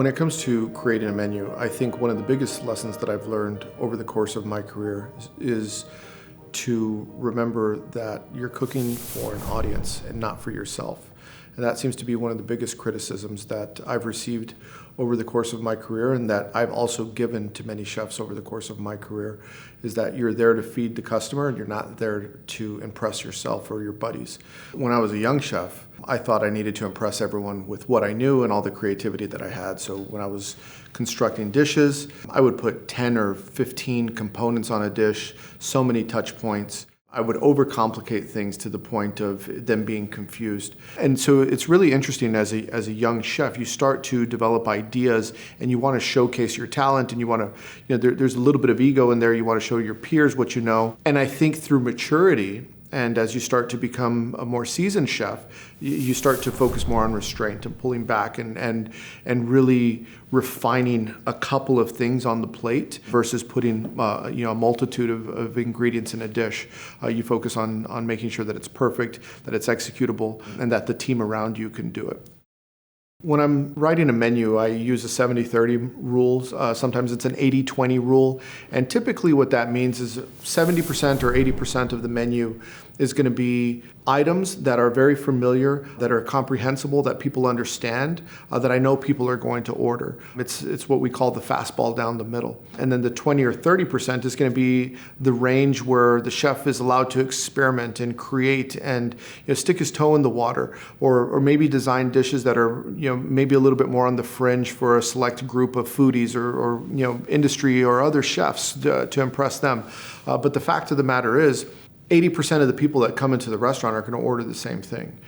When it comes to creating a menu, I think one of the biggest lessons that I've learned over the course of my career is to remember that you're cooking for an audience and not for yourself. And that seems to be one of the biggest criticisms that I've received over the course of my career, and that I've also given to many chefs over the course of my career, is that you're there to feed the customer and you're not there to impress yourself or your buddies. When I was a young chef, I thought I needed to impress everyone with what I knew and all the creativity that I had. So when I was constructing dishes, I would put 10 or 15 components on a dish, so many touch points. I would overcomplicate things to the point of them being confused. And so it's really interesting as a young chef, you start to develop ideas and you want to showcase your talent, and you want to, there's a little bit of ego in there. You want to show your peers what you know. And I think through maturity, and as you start to become a more seasoned chef, you start to focus more on restraint and pulling back and really refining a couple of things on the plate versus putting a multitude of ingredients in a dish. You focus on making sure that it's perfect, that it's executable, and that the team around you can do it. When I'm writing a menu, I use a 70-30 rule. Sometimes it's an 80-20 rule. And typically what that means is 70% or 80% of the menu is going to be items that are very familiar, that are comprehensible, that people understand, that I know people are going to order. It's what we call the fastball down the middle. And then the 20 or 30% is going to be the range where the chef is allowed to experiment and create and stick his toe in the water, or maybe design dishes that are maybe a little bit more on the fringe for a select group of foodies or industry or other chefs to impress them. But the fact of the matter is, 80% of the people that come into the restaurant are going to order the same thing.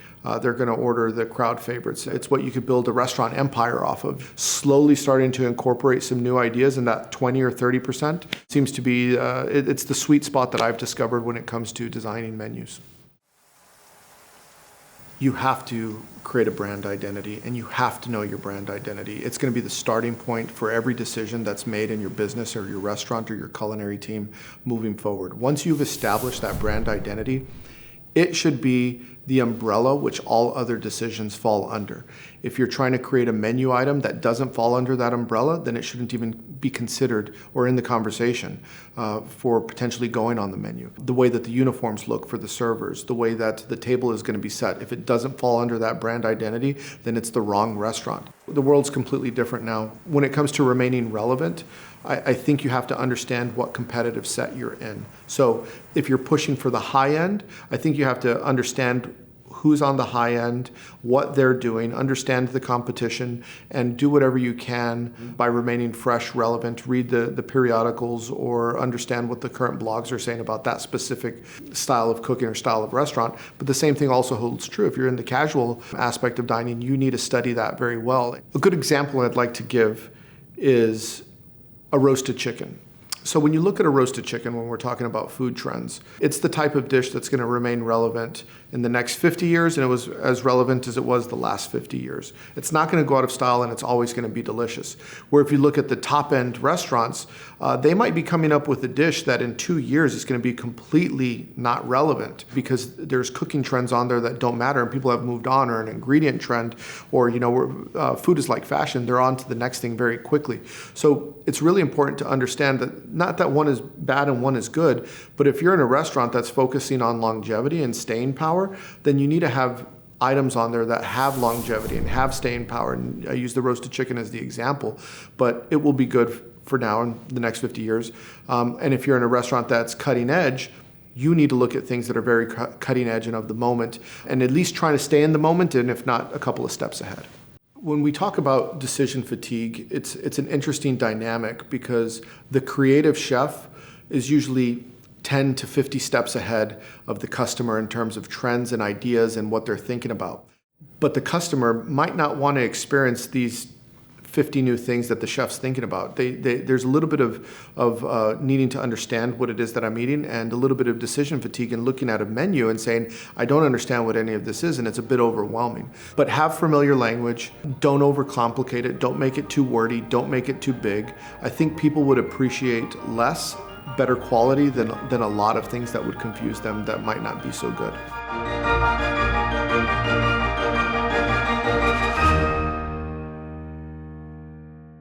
They're going to order the crowd favorites. It's what you could build a restaurant empire off of. Slowly starting to incorporate some new ideas, and that 20 or 30% seems to be, it's the sweet spot that I've discovered when it comes to designing menus. You have to create a brand identity, and you have to know your brand identity. It's going to be the starting point for every decision that's made in your business or your restaurant or your culinary team moving forward. Once you've established that brand identity, it should be the umbrella which all other decisions fall under. If you're trying to create a menu item that doesn't fall under that umbrella, then it shouldn't even be considered or in the conversation for potentially going on the menu. The way that the uniforms look for the servers, the way that the table is going to be set, if it doesn't fall under that brand identity, then it's the wrong restaurant. The world's completely different now. When it comes to remaining relevant, I think you have to understand what competitive set you're in. So if you're pushing for the high end, I think you have to understand who's on the high end, what they're doing, understand the competition, and do whatever you can by remaining fresh, relevant, read the periodicals, or understand what the current blogs are saying about that specific style of cooking or style of restaurant. But the same thing also holds true. If you're in the casual aspect of dining, you need to study that very well. A good example I'd like to give is a roasted chicken. So when you look at a roasted chicken, when we're talking about food trends, it's the type of dish that's going to remain relevant in the next 50 years, and it was as relevant as it was the last 50 years. It's not going to go out of style, and it's always going to be delicious. Where if you look at the top-end restaurants, they might be coming up with a dish that in 2 years is going to be completely not relevant because there's cooking trends on there that don't matter, and people have moved on, or an ingredient trend, or where food is like fashion, they're on to the next thing very quickly. So it's really important to understand that not that one is bad and one is good, but if you're in a restaurant that's focusing on longevity and staying power, then you need to have items on there that have longevity and have staying power. And I use the roasted chicken as the example, but it will be good for now and the next 50 years. And if you're in a restaurant that's cutting edge, you need to look at things that are very cutting edge and of the moment, and at least trying to stay in the moment, and if not, a couple of steps ahead. When we talk about decision fatigue, it's an interesting dynamic because the creative chef is usually 10 to 50 steps ahead of the customer in terms of trends and ideas and what they're thinking about. But the customer might not want to experience these 50 new things that the chef's thinking about. There's a little bit of needing to understand what it is that I'm eating, and a little bit of decision fatigue and looking at a menu and saying, I don't understand what any of this is, and it's a bit overwhelming. But have familiar language, don't overcomplicate it, don't make it too wordy, don't make it too big. I think people would appreciate less, better quality than a lot of things that would confuse them that might not be so good.